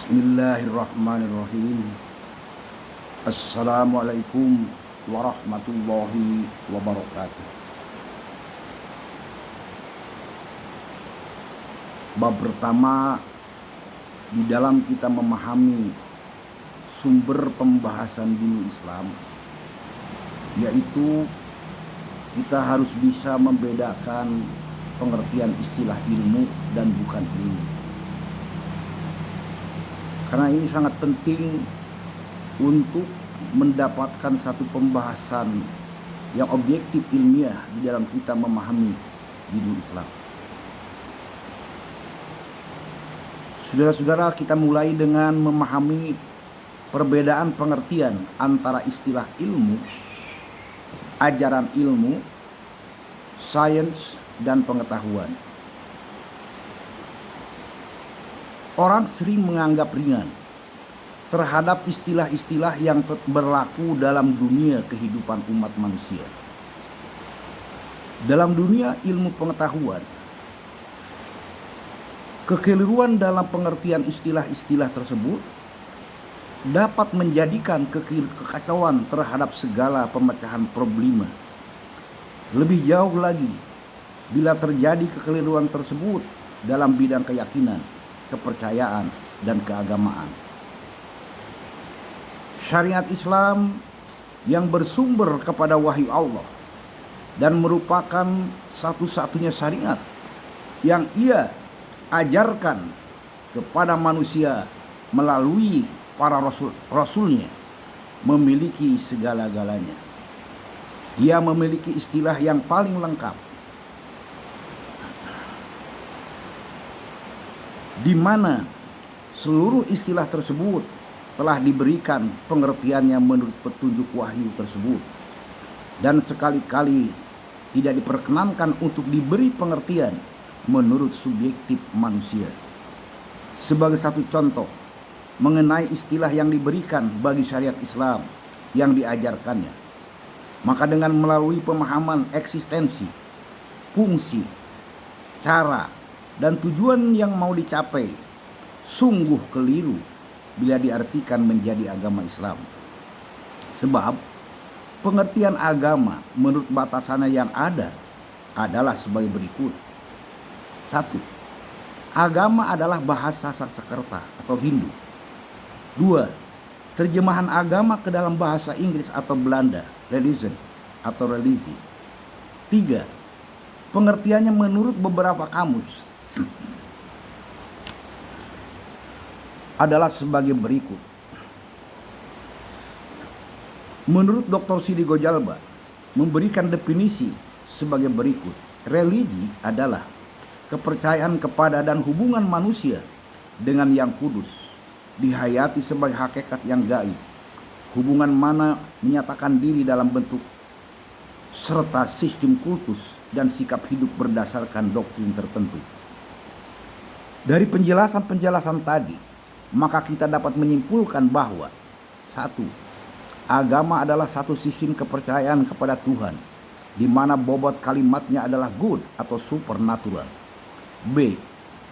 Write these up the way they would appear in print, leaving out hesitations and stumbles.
Bismillahirrahmanirrahim. Assalamualaikum warahmatullahi wabarakatuh. Bab pertama di dalam kita memahami sumber pembahasan dini Islam, yaitu kita harus bisa membedakan pengertian istilah ilmu dan bukan ilmu. Karena ini sangat penting untuk mendapatkan satu pembahasan yang objektif ilmiah di dalam kita memahami dini Islam. Saudara-saudara, kita mulai dengan memahami perbedaan pengertian antara istilah ilmu, ajaran ilmu, sains, dan pengetahuan. Orang sering menganggap ringan terhadap istilah-istilah yang berlaku dalam dunia kehidupan umat manusia. Dalam dunia ilmu pengetahuan, kekeliruan dalam pengertian istilah-istilah tersebut dapat menjadikan kekacauan terhadap segala pemecahan problema. Lebih jauh lagi, bila terjadi kekeliruan tersebut dalam bidang keyakinan, kepercayaan, dan keagamaan. Syariat Islam yang bersumber kepada wahyu Allah dan merupakan satu-satunya syariat yang ia ajarkan kepada manusia melalui para rasulnya memiliki segala-galanya. Dia memiliki istilah yang paling lengkap, di mana seluruh istilah tersebut telah diberikan pengertiannya menurut petunjuk wahyu tersebut, dan sekali-kali tidak diperkenankan untuk diberi pengertian menurut subjektif manusia. Sebagai satu contoh mengenai istilah yang diberikan bagi syariat Islam yang diajarkannya, maka dengan melalui pemahaman eksistensi, fungsi, cara, dan tujuan yang mau dicapai, sungguh keliru bila diartikan menjadi agama Islam. Sebab pengertian agama menurut batasannya yang ada adalah sebagai berikut. 1. Agama adalah bahasa Sanskerta atau Hindu. 2. Terjemahan agama ke dalam bahasa Inggris atau Belanda, religion atau religi. 3. Pengertiannya menurut beberapa kamus adalah sebagai berikut. Menurut Dr. Sidi Gojalba memberikan definisi sebagai berikut. Religi adalah kepercayaan kepada dan hubungan manusia dengan yang kudus, dihayati sebagai hakikat yang gaib. Hubungan mana menyatakan diri dalam bentuk serta sistem kultus dan sikap hidup berdasarkan doktrin tertentu. Dari penjelasan-penjelasan tadi, maka kita dapat menyimpulkan bahwa 1. Agama adalah satu sistem kepercayaan kepada Tuhan, di mana bobot kalimatnya adalah good atau supernatural. B.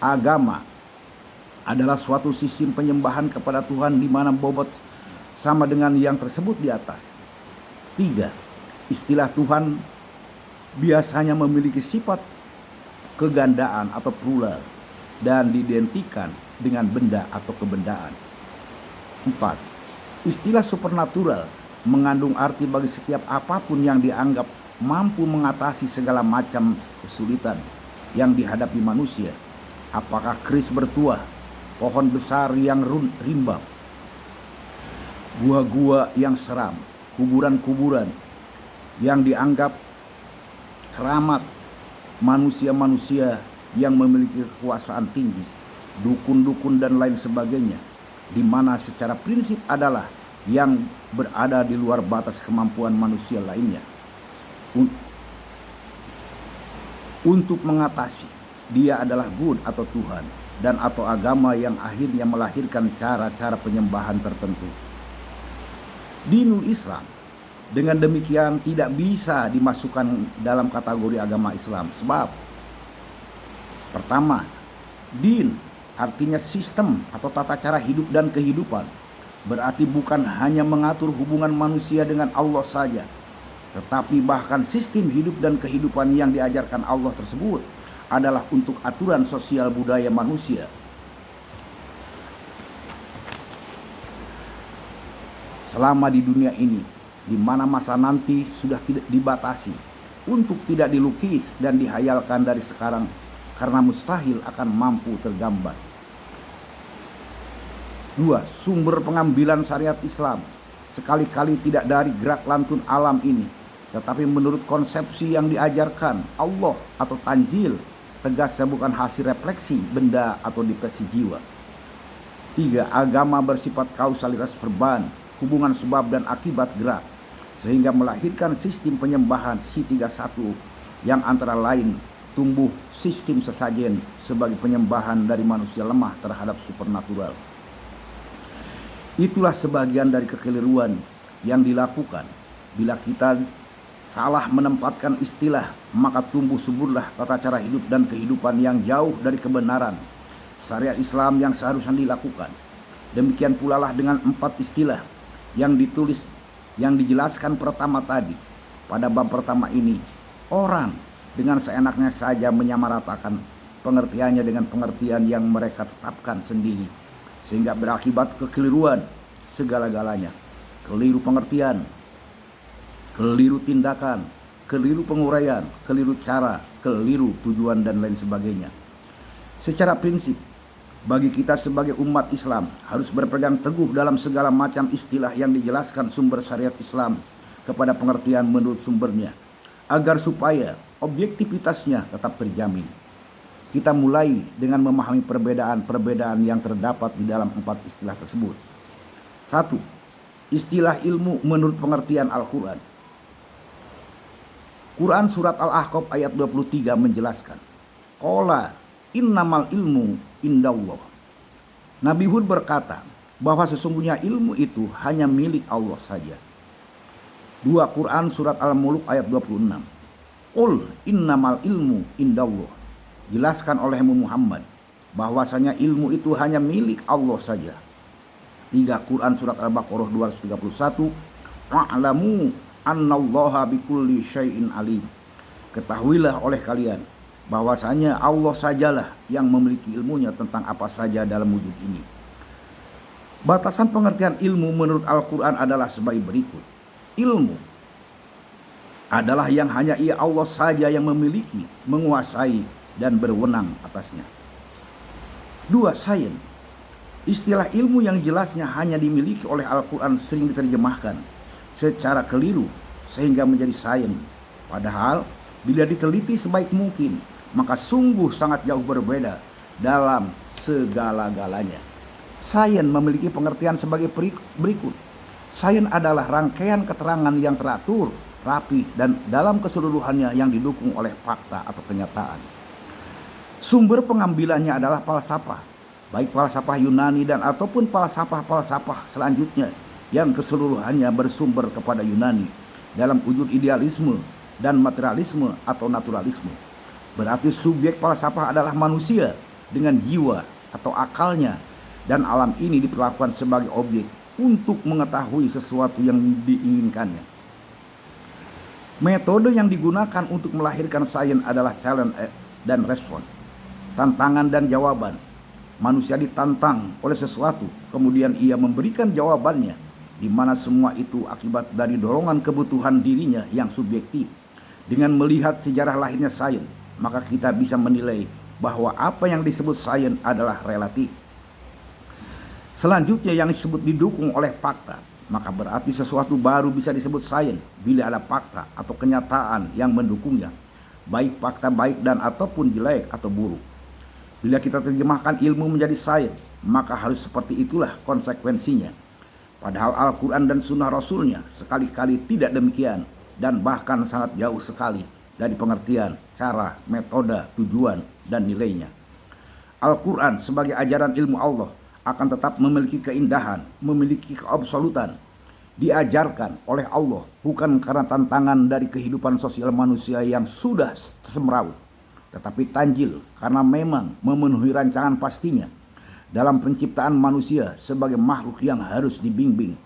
Agama adalah suatu sistem penyembahan kepada Tuhan di mana bobot sama dengan yang tersebut di atas. 3. Istilah Tuhan biasanya memiliki sifat kegandaan atau plural dan diidentikan dengan benda atau kebendaan. 4. Istilah supernatural mengandung arti bagi setiap apapun yang dianggap mampu mengatasi segala macam kesulitan yang dihadapi manusia. Apakah keris bertuah, pohon besar yang rimbang, gua-gua yang seram, kuburan-kuburan yang dianggap keramat manusia-manusia yang memiliki kekuasaan tinggi, dukun-dukun dan lain sebagainya, di mana secara prinsip adalah yang berada di luar batas kemampuan manusia lainnya untuk mengatasi. Dia adalah good atau Tuhan dan atau agama yang akhirnya melahirkan cara-cara penyembahan tertentu. Dinul Islam dengan demikian tidak bisa dimasukkan dalam kategori agama Islam, sebab pertama, din artinya sistem atau tata cara hidup dan kehidupan, berarti bukan hanya mengatur hubungan manusia dengan Allah saja, tetapi bahkan sistem hidup dan kehidupan yang diajarkan Allah tersebut adalah untuk aturan sosial budaya manusia. Selama di dunia ini, di mana masa nanti sudah tidak dibatasi untuk tidak dilukis dan dihayalkan dari sekarang, karena mustahil akan mampu tergambar. 2. Sumber pengambilan syariat Islam sekali-kali tidak dari gerak lantun alam ini, tetapi menurut konsepsi yang diajarkan Allah atau tanzil, tegasnya bukan hasil refleksi benda atau difleksi jiwa. 3. Agama bersifat kausalitas perban, hubungan sebab dan akibat gerak, sehingga melahirkan sistem penyembahan Si31 yang antara lain tumbuh sistem sesajen sebagai penyembahan dari manusia lemah terhadap supernatural. Itulah sebagian dari kekeliruan yang dilakukan. Bila kita salah menempatkan istilah, maka tumbuh suburlah tata cara hidup dan kehidupan yang jauh dari kebenaran syariat Islam yang seharusnya dilakukan. Demikian pula lah dengan 4 istilah yang dijelaskan pertama tadi. Pada bab pertama ini, orang dengan seenaknya saja menyamaratakan pengertiannya dengan pengertian yang mereka tetapkan sendiri, sehingga berakibat kekeliruan segala-galanya. Keliru pengertian, keliru tindakan, keliru penguraian, keliru cara, keliru tujuan, dan lain sebagainya. Secara prinsip, bagi kita sebagai umat Islam harus berpegang teguh dalam segala macam istilah yang dijelaskan sumber syariat Islam kepada pengertian menurut sumbernya, agar supaya objektivitasnya tetap terjamin. Kita mulai dengan memahami perbedaan-perbedaan yang terdapat di dalam 4 istilah tersebut. 1. Istilah ilmu menurut pengertian Al-Quran. Quran surat Al-Ahqaf ayat 23 menjelaskan, Qala innamal ilmu indallah. Nabi Hud berkata bahwa sesungguhnya ilmu itu hanya milik Allah saja. 2. Quran surat Al-Mulk ayat 26. Qul innamal ilmu indallah. Jelaskan oleh Muhammad bahwasanya ilmu itu hanya milik Allah saja. 3. Quran surat Al-Baqarah 231. Wa'lamu annallaha bikulli syai'in alim. Ketahuilah oleh kalian bahwasanya Allah sajalah yang memiliki ilmunya tentang apa saja dalam wujud ini. Batasan pengertian ilmu menurut Al-Quran adalah sebagai berikut. Ilmu adalah yang hanya ia Allah saja yang memiliki, menguasai, dan berwenang atasnya. 2. Sains. Istilah ilmu yang jelasnya hanya dimiliki oleh Al-Quran sering diterjemahkan secara keliru sehingga menjadi sains. Padahal bila diteliti sebaik mungkin, maka sungguh sangat jauh berbeda dalam segala-galanya. Sains memiliki pengertian sebagai berikut. Sains adalah rangkaian keterangan yang teratur, rapi, dan dalam keseluruhannya yang didukung oleh fakta atau kenyataan. Sumber pengambilannya adalah falsafah, baik falsafah Yunani dan ataupun falsafah selanjutnya yang keseluruhannya bersumber kepada Yunani dalam wujud idealisme dan materialisme atau naturalisme. Berarti subjek falsafah adalah manusia dengan jiwa atau akalnya, dan alam ini diperlakukan sebagai objek untuk mengetahui sesuatu yang diinginkannya. Metode yang digunakan untuk melahirkan sains adalah challenge dan respon, tantangan dan jawaban. Manusia ditantang oleh sesuatu, kemudian ia memberikan jawabannya, di mana semua itu akibat dari dorongan kebutuhan dirinya yang subjektif. Dengan melihat sejarah lahirnya sains, maka kita bisa menilai bahwa apa yang disebut sains adalah relatif. Selanjutnya yang disebut didukung oleh fakta, maka berarti sesuatu baru bisa disebut sains bila ada fakta atau kenyataan yang mendukungnya, baik fakta baik dan ataupun jelek atau buruk. Bila kita terjemahkan ilmu menjadi sains, maka harus seperti itulah konsekuensinya. Padahal Al-Quran dan Sunnah Rasulnya sekali-kali tidak demikian, dan bahkan sangat jauh sekali dari pengertian, cara, metode, tujuan, dan nilainya. Al-Quran sebagai ajaran ilmu Allah akan tetap memiliki keindahan, memiliki keabsolutan, diajarkan oleh Allah bukan karena tantangan dari kehidupan sosial manusia yang sudah semeraut, tetapi tanjil karena memang memenuhi rancangan pastinya dalam penciptaan manusia sebagai makhluk yang harus dibimbing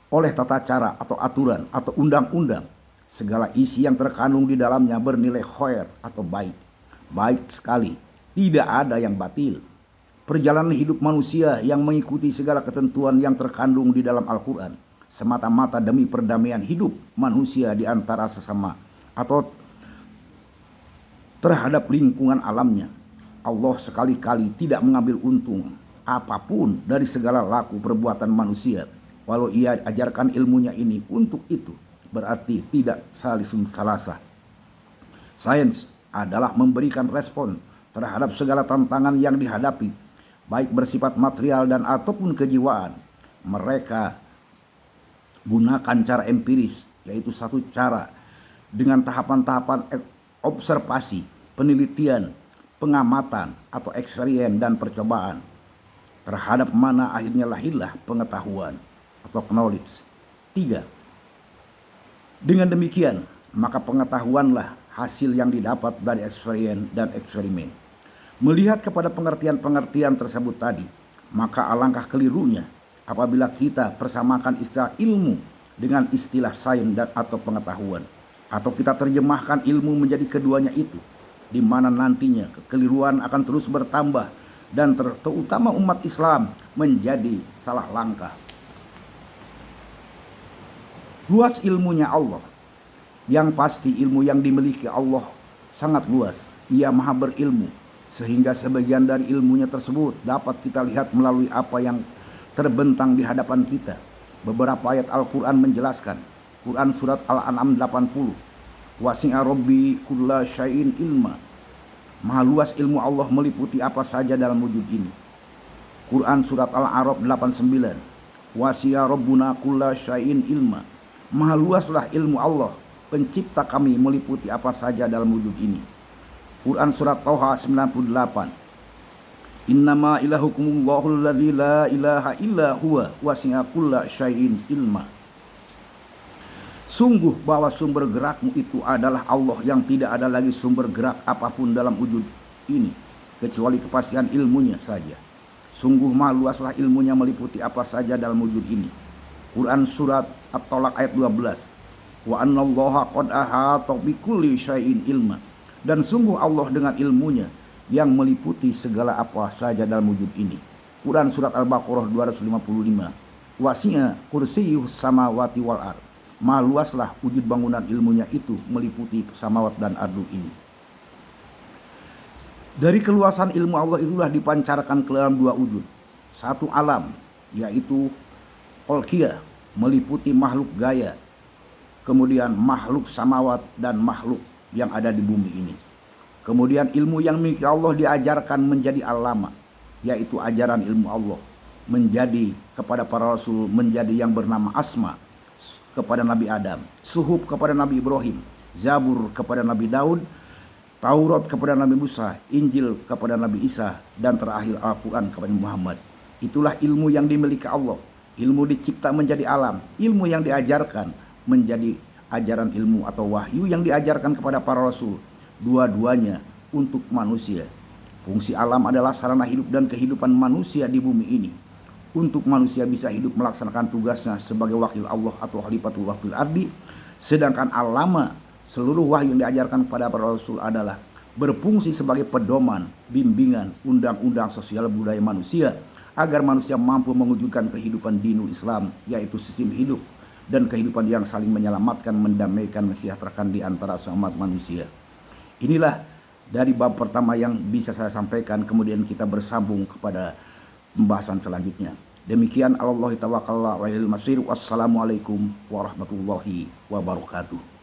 oleh tata cara atau aturan atau undang-undang. Segala isi yang terkandung di dalamnya bernilai khair atau baik. Baik sekali, tidak ada yang batil. Perjalanan hidup manusia yang mengikuti segala ketentuan yang terkandung di dalam Al-Quran semata-mata demi perdamaian hidup manusia di antara sesama atau terhadap lingkungan alamnya. Allah sekali-kali tidak mengambil untung apapun dari segala laku perbuatan manusia. Walau ia ajarkan ilmunya ini untuk itu, berarti tidak salisun salasa. Sains adalah memberikan respon terhadap segala tantangan yang dihadapi, baik bersifat material dan ataupun kejiwaan. Mereka gunakan cara empiris, yaitu satu cara dengan tahapan-tahapan observasi, penelitian, pengamatan atau eksperien dan percobaan, terhadap mana akhirnya lahirlah pengetahuan atau knowledge. 3. Dengan demikian, maka pengetahuanlah hasil yang didapat dari eksperien dan eksperimen. Melihat kepada pengertian-pengertian tersebut tadi, maka alangkah kelirunya apabila kita persamakan istilah ilmu dengan istilah sains dan atau pengetahuan, atau kita terjemahkan ilmu menjadi keduanya itu, di mana nantinya kekeliruan akan terus bertambah dan terutama umat Islam menjadi salah langkah. Luas ilmunya Allah. Yang pasti ilmu yang dimiliki Allah sangat luas. Ia maha berilmu, sehingga sebagian dari ilmunya tersebut dapat kita lihat melalui apa yang terbentang di hadapan kita. Beberapa ayat Al-Quran menjelaskan. Quran surat Al-An'am 80. Wasi'a Rabbi kulla syai'in ilma. Maha luas ilmu Allah meliputi apa saja dalam wujud ini. Quran surat Al-A'raf 89. Wasi'a Rabbuna kulla syai'in ilma. Maha luaslah ilmu Allah, pencipta kami meliputi apa saja dalam wujud ini. Quran surat Thaha 98. Innama ilahukumullahu alladzi la ilaha illa huwa wasi'a kulla syai'in ilma. Sungguh bahwa sumber gerakmu itu adalah Allah yang tidak ada lagi sumber gerak apapun dalam wujud ini kecuali kepastian ilmunya saja. Sungguh maha luaslah ilmunya meliputi apa saja dalam wujud ini. Quran surat At-Tolak ayat 12. Wa annallaha qad ahata bikulli syai'in ilma. Dan sungguh Allah dengan ilmunya yang meliputi segala apa saja dalam wujud ini. Quran surat Al-Baqarah 255. Wasi'a kursiyyus samawati wal ard. Maha luaslah wujud bangunan ilmunya itu meliputi samawat dan ardu ini. Dari keluasan ilmu Allah itulah dipancarkan ke dalam dua wujud. Satu alam, yaitu Kholqiyah, meliputi makhluk gaya, kemudian makhluk samawat dan makhluk yang ada di bumi ini. Kemudian ilmu yang milik Allah diajarkan menjadi alama, yaitu ajaran ilmu Allah, menjadi kepada para rasul, menjadi yang bernama Asma kepada Nabi Adam, Suhuf kepada Nabi Ibrahim, Zabur kepada Nabi Daud, Taurat kepada Nabi Musa, Injil kepada Nabi Isa, dan terakhir Al-Quran kepada Muhammad. Itulah ilmu yang dimiliki Allah. Ilmu dicipta menjadi alam, ilmu yang diajarkan menjadi ajaran ilmu atau wahyu yang diajarkan kepada para rasul. Dua-duanya untuk manusia. Fungsi alam adalah sarana hidup dan kehidupan manusia di bumi ini. Untuk manusia bisa hidup melaksanakan tugasnya sebagai wakil Allah atau khalifatullah fil ardi. Sedangkan alama, seluruh wahyu yang diajarkan kepada para rasul adalah berfungsi sebagai pedoman, bimbingan, undang-undang sosial budaya manusia agar manusia mampu mewujudkan kehidupan dinul Islam, yaitu sistem hidup dan kehidupan yang saling menyelamatkan, mendamaikan, mensejahterakan di antara seumat manusia. Inilah dari bab pertama yang bisa saya sampaikan, kemudian kita bersambung kepada pembahasan selanjutnya. Demikian, Allahi tawakkalna wa ilaihi masir. Wassalamualaikum warahmatullahi wabarakatuh.